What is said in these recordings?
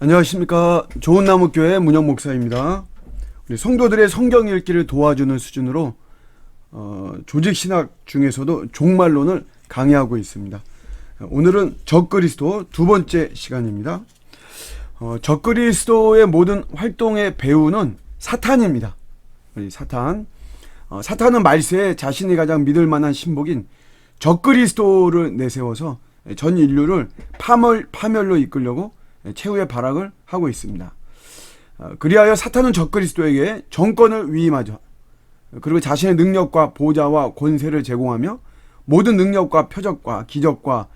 안녕하십니까. 좋은나무교회 문영 목사입니다. 우리 성도들의 성경 읽기를 도와주는 수준으로 조직신학 중에서도 종말론을 강의하고 있습니다. 오늘은 적그리스도 두 번째 시간입니다. 적그리스도의 모든 활동의 배후는 사탄입니다. 사탄은 말세에 자신이 가장 믿을 만한 신복인 적그리스도를 내세워서 전 인류를 파멸로 이끌려고 최후의 발악을 하고 있습니다. 그리하여 사탄은 적그리스도에게 정권을 위임하죠. 그리고 자신의 능력과 보좌와 권세를 제공하며 모든 능력과 표적과 기적과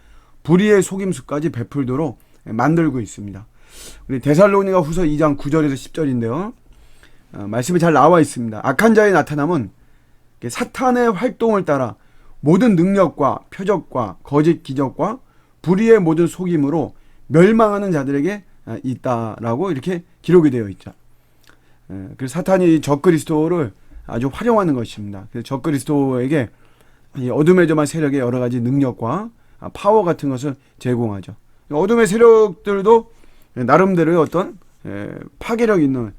불의의 속임수까지 베풀도록 만들고 있습니다. 우리 데살로니가 후서 2장 9절에서 10절인데요. 말씀이 잘 나와 있습니다. 악한 자의 나타남은 사탄의 활동을 따라 모든 능력과 표적과 거짓 기적과 불의의 모든 속임으로 멸망하는 자들에게 있다라고 이렇게 기록이 되어 있죠. 그래서 사탄이 적그리스도를 아주 활용하는 것입니다. 그래서 적그리스도에게 어둠의 저마 세력의 여러 가지 능력과 파워 같은 것을 제공하죠. 어둠의 세력들도 나름대로의 어떤 파괴력 있는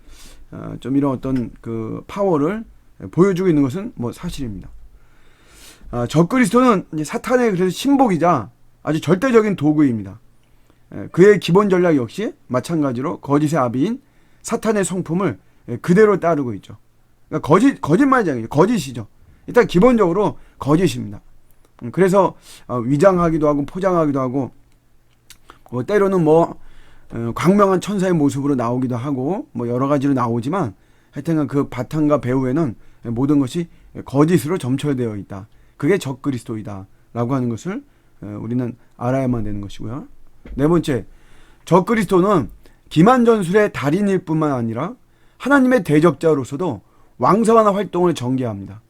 좀 이런 어떤 그 파워를 보여주고 있는 것은 뭐 사실입니다. 적그리스도는 사탄의 그래서 신복이자 아주 절대적인 도구입니다. 그의 기본 전략 역시 마찬가지로 거짓의 아비인 사탄의 성품을 그대로 따르고 있죠. 그러니까 거짓말장이죠. 거짓이죠. 일단 기본적으로 거짓입니다. 그래서 위장하기도 하고 포장하기도 하고 때로는 광명한 천사의 모습으로 나오기도 하고 여러 가지로 나오지만 하여튼 그 바탕과 배후에는 모든 것이 거짓으로 점철되어 있다. 그게 적그리스도이다 라고 하는 것을 우리는 알아야만 되는 것이고요. 네 번째, 적그리스도는 기만전술의 달인일 뿐만 아니라 하나님의 대적자로서도 왕성한 활동을 전개합니다.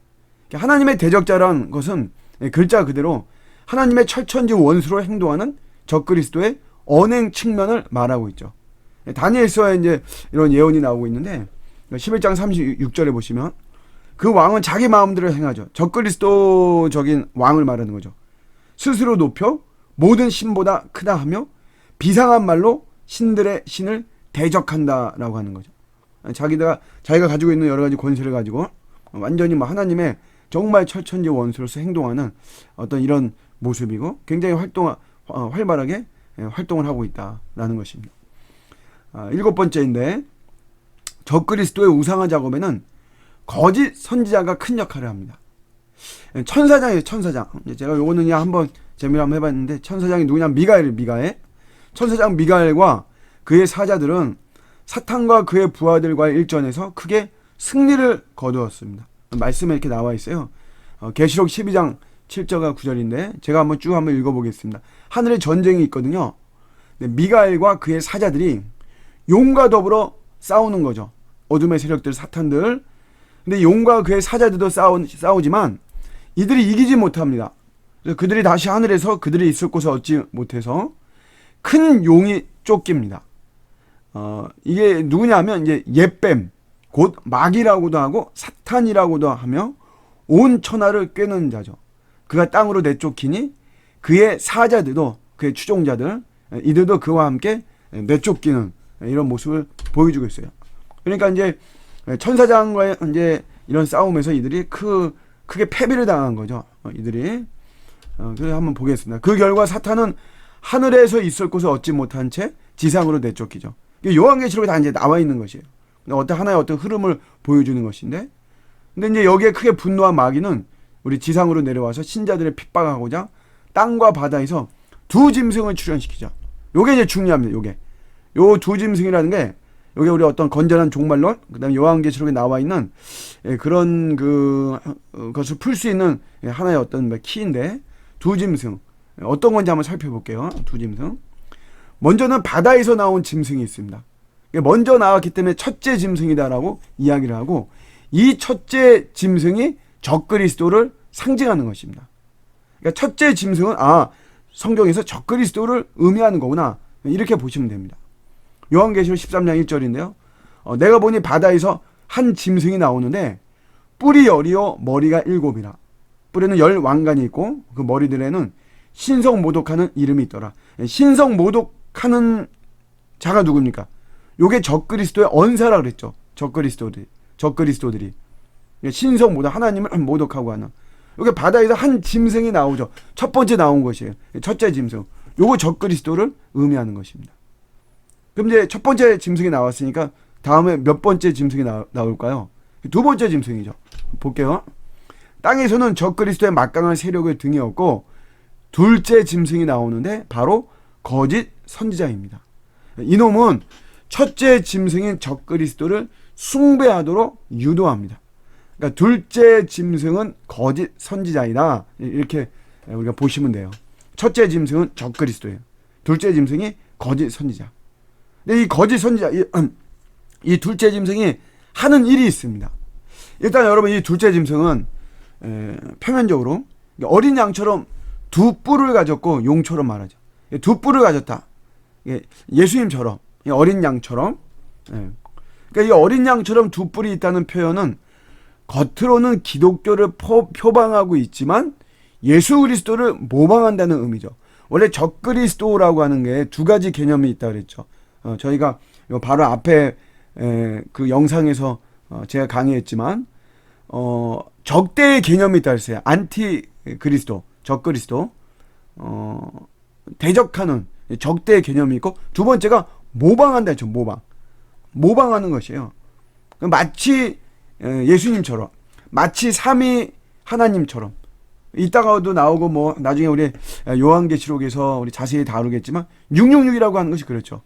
하나님의 대적자라는 것은 글자 그대로 하나님의 철천지 원수로 행동하는 적그리스도의 언행 측면을 말하고 있죠. 다니엘서에 이제 이런 예언이 나오고 있는데 11장 36절에 보시면 그 왕은 자기 마음대로 행하죠. 적그리스도적인 왕을 말하는 거죠. 스스로 높여 모든 신보다 크다 하며 비상한 말로 신들의 신을 대적한다라고 하는 거죠. 자기가 가지고 있는 여러 가지 권세를 가지고 완전히 하나님의 정말 철천지 원수로서 행동하는 어떤 이런 모습이고 굉장히 활발하게 활동을 하고 있다라는 것입니다. 일곱 번째인데 적그리스도의 우상화 작업에는 거짓 선지자가 큰 역할을 합니다. 천사장이에요. 천사장. 제가 요거는 그냥 한번 재미로 한번 해봤는데 천사장이 누구냐? 미가엘. 천사장 미가엘과 그의 사자들은 사탄과 그의 부하들과의 일전에서 크게 승리를 거두었습니다. 말씀에 이렇게 나와 있어요. 계시록 12장 7절과 9절인데 제가 한번 읽어보겠습니다. 하늘에 전쟁이 있거든요. 미가엘과 그의 사자들이 용과 더불어 싸우는 거죠. 어둠의 세력들, 사탄들. 근데 용과 그의 사자들도 싸우지만 이들이 이기지 못합니다. 그래서 그들이 다시 하늘에서 그들이 있을 곳을 얻지 못해서 큰 용이 쫓깁니다. 이게 누구냐면 이제 옛뱀, 곧 마귀라고도 하고 사탄이라고도 하며 온 천하를 꿰는 자죠. 그가 땅으로 내쫓기니 그의 사자들도 그의 추종자들 이들도 그와 함께 내쫓기는 이런 모습을 보여주고 있어요. 그러니까 이제 천사장과의 이제 이런 싸움에서 이들이 크게 패배를 당한 거죠. 이들이. 그래서 한번 보겠습니다. 그 결과 사탄은 하늘에서 있을 곳을 얻지 못한 채 지상으로 내쫓기죠. 요한계시록에 다 이제 나와 있는 것이에요. 하나의 어떤 흐름을 보여주는 것인데, 근데 이제 여기에 크게 분노한 마귀는 우리 지상으로 내려와서 신자들을 핍박하고자 땅과 바다에서 두 짐승을 출현시키죠. 요게 이제 중요합니다. 요 두 짐승이라는 게 요게 우리 어떤 건전한 종말론, 그다음에 요한계시록에 나와 있는 그런 것을 풀 수 있는 하나의 어떤 키인데 두 짐승 어떤 건지 한번 살펴볼게요. 두 짐승. 먼저는 바다에서 나온 짐승이 있습니다. 먼저 나왔기 때문에 첫째 짐승이다라고 이야기를 하고 이 첫째 짐승이 적그리스도를 상징하는 것입니다. 그러니까 첫째 짐승은 성경에서 적그리스도를 의미하는 거구나 이렇게 보시면 됩니다. 요한계시록 13장 1절인데요. 내가 보니 바다에서 한 짐승이 나오는데 뿔이 10이요 머리가 7이라. 뿔에는 10 왕관이 있고 그 머리들에는 신성모독하는 이름이 있더라. 신성모독하는 자가 누굽니까? 요게 적그리스도의 언사라 그랬죠. 적그리스도들이 신성보다 하나님을 모독하고 하는. 요게 바다에서 한 짐승이 나오죠. 첫 번째 나온 것이에요. 첫째 짐승. 요거 적그리스도를 의미하는 것입니다. 그럼 이제 첫 번째 짐승이 나왔으니까 다음에 몇 번째 짐승이 나올까요? 두 번째 짐승이죠. 볼게요. 땅에서는 적그리스도의 막강한 세력을 등에 업고 둘째 짐승이 나오는데 바로 거짓 선지자입니다. 이놈은 첫째 짐승인 적그리스도를 숭배하도록 유도합니다. 그러니까 둘째 짐승은 거짓 선지자이다. 이렇게 우리가 보시면 돼요. 첫째 짐승은 적그리스도예요. 둘째 짐승이 거짓 선지자. 근데 이 거짓 선지자, 이 둘째 짐승이 하는 일이 있습니다. 일단 여러분, 이 둘째 짐승은 표면적으로 어린 양처럼 두 뿔을 가졌고 용처럼 말하죠. 두 뿔을 가졌다. 예수님처럼, 어린 양처럼. 그러니까 이 어린 양처럼 두 뿔이 있다는 표현은 겉으로는 기독교를 표방하고 있지만 예수 그리스도를 모방한다는 의미죠. 원래 적그리스도라고 하는 게 두 가지 개념이 있다 그랬죠. 저희가 바로 앞에 그 영상에서 제가 강의했지만 적대의 개념이 있다 그랬어요. 안티 그리스도, 적그리스도, 대적하는 적대의 개념이 있고, 두 번째가 모방한다 했죠. 모방하는 것이에요. 마치 예수님처럼, 마치 삼위 하나님처럼. 이따가도 나오고 뭐 나중에 우리 요한계시록에서 우리 자세히 다루겠지만 666이라고 하는 것이 그렇죠.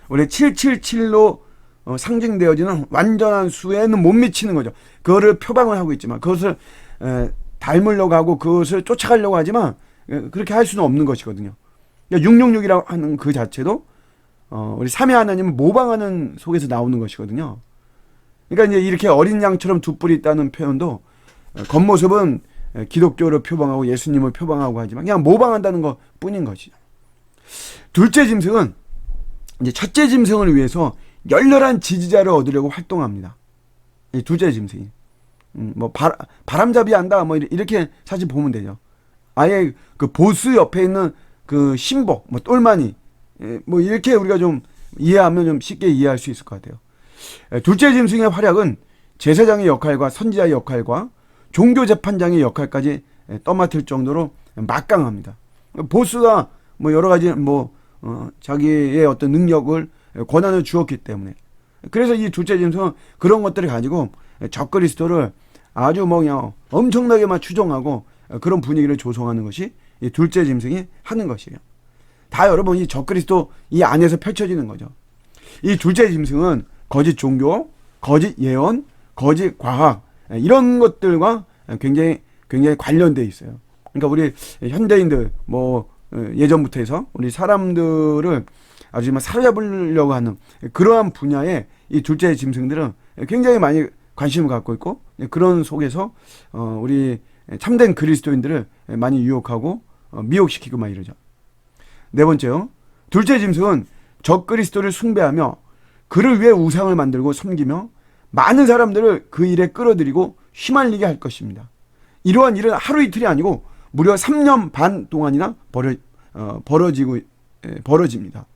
원래 777로 상징되어지는 완전한 수에는 못 미치는 거죠. 그거를 표방을 하고 있지만 그것을 닮으려고 하고 그것을 쫓아가려고 하지만 그렇게 할 수는 없는 것이거든요. 666이라고 하는 그 자체도 우리 삼위 하나님을 모방하는 속에서 나오는 것이거든요. 그러니까 이제 이렇게 어린 양처럼 두 뿔이 있다는 표현도 겉모습은 기독교를 표방하고 예수님을 표방하고 하지만 그냥 모방한다는 것 뿐인 것이죠. 둘째 짐승은 이제 첫째 짐승을 위해서 열렬한 지지자를 얻으려고 활동합니다. 이 둘째 짐승이. 뭐 바람잡이 한다 뭐 이렇게 사실 보면 되죠. 아예 그 보스 옆에 있는 그 신복, 뭐 똘마니, 뭐 이렇게 우리가 좀 이해하면 좀 쉽게 이해할 수 있을 것 같아요. 둘째 짐승의 활약은 제사장의 역할과 선지자의 역할과 종교재판장의 역할까지 떠맡을 정도로 막강합니다. 보스가 뭐 여러 가지 자기의 어떤 능력을, 권한을 주었기 때문에. 그래서 이 둘째 짐승은 그런 것들을 가지고 적그리스도를 아주 그냥 엄청나게만 추종하고 그런 분위기를 조성하는 것이 이 둘째 짐승이 하는 것이에요. 다 여러분 이 적그리스도 이 안에서 펼쳐지는 거죠. 이 둘째 짐승은 거짓 종교, 거짓 예언, 거짓 과학, 이런 것들과 굉장히 관련돼 있어요. 그러니까 우리 현대인들 예전부터 해서 우리 사람들을 아주 사로잡으려고 하는 그러한 분야에 이 둘째 짐승들은 굉장히 많이 관심을 갖고 있고, 그런 속에서 우리 참된 그리스도인들을 많이 유혹하고 미혹시키고 막 이러죠. 네 번째요. 둘째 짐승은 적그리스도를 숭배하며 그를 위해 우상을 만들고 섬기며 많은 사람들을 그 일에 끌어들이고 휘말리게 할 것입니다. 이러한 일은 하루 이틀이 아니고 무려 3년 반 동안이나 벌어집니다.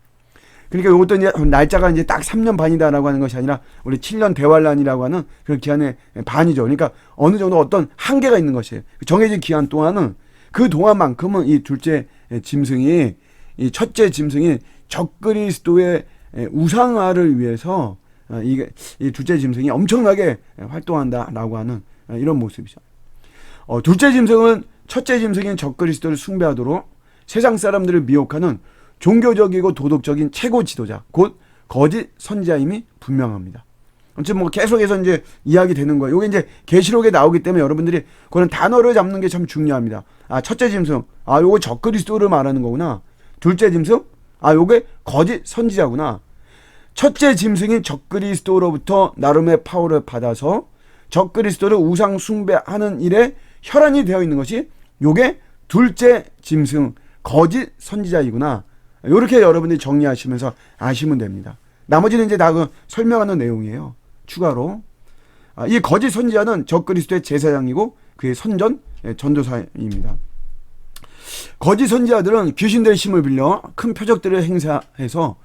그러니까 이것도 이제 날짜가 이제 딱 3년 반이다라고 하는 것이 아니라 우리 7년 대환란이라고 하는 그 기한의 반이죠. 그러니까 어느 정도 어떤 한계가 있는 것이에요. 정해진 기한 동안은 그 동안만큼은 이 둘째 짐승이, 이 첫째 짐승이 적그리스도의 우상화를 위해서 이 둘째 짐승이 엄청나게 활동한다라고 하는 이런 모습이죠. 둘째 짐승은 첫째 짐승인 적그리스도를 숭배하도록 세상 사람들을 미혹하는 종교적이고 도덕적인 최고 지도자, 곧 거짓 선지자임이 분명합니다. 아무튼 계속해서 이제 이야기 되는 거예요. 이게 이제 계시록에 나오기 때문에 여러분들이 그런 단어를 잡는 게 참 중요합니다. 첫째 짐승, 요거 적그리스도를 말하는 거구나. 둘째 짐승, 요게 거짓 선지자구나. 첫째 짐승인 적그리스도로부터 나름의 파워를 받아서 적그리스도를 우상 숭배하는 일에 혈안이 되어 있는 것이 요게 둘째 짐승, 거짓 선지자이구나. 이렇게 여러분들이 정리하시면서 아시면 됩니다. 나머지는 이제 다 그 설명하는 내용이에요. 추가로. 이 거짓 선지자는 적그리스도의 제사장이고 그의 전도사입니다. 거짓 선지자들은 귀신들의 힘을 빌려 큰 표적들을 행사해서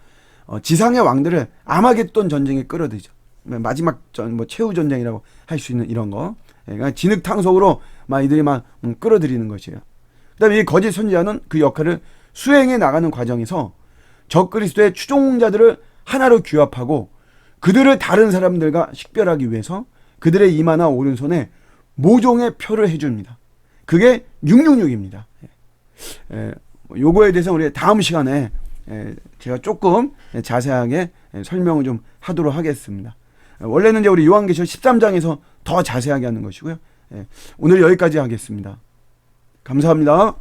지상의 왕들을 아마겟돈 전쟁에 끌어들이죠. 마지막 최후 전쟁이라고 할 수 있는 이런 거. 그러니까 진흙탕속으로 막 이들이 막 끌어들이는 것이에요. 그다음에 이 거짓 선지자는 그 역할을 수행해 나가는 과정에서 적그리스도의 추종자들을 하나로 규합하고 그들을 다른 사람들과 식별하기 위해서 그들의 이마나 오른손에 모종의 표를 해줍니다. 그게 666입니다. 요거에 대해서 우리 다음 시간에 제가 조금 자세하게 설명을 좀 하도록 하겠습니다. 원래는 이제 우리 요한계시록 13장에서 더 자세하게 하는 것이고요. 오늘 여기까지 하겠습니다. 감사합니다.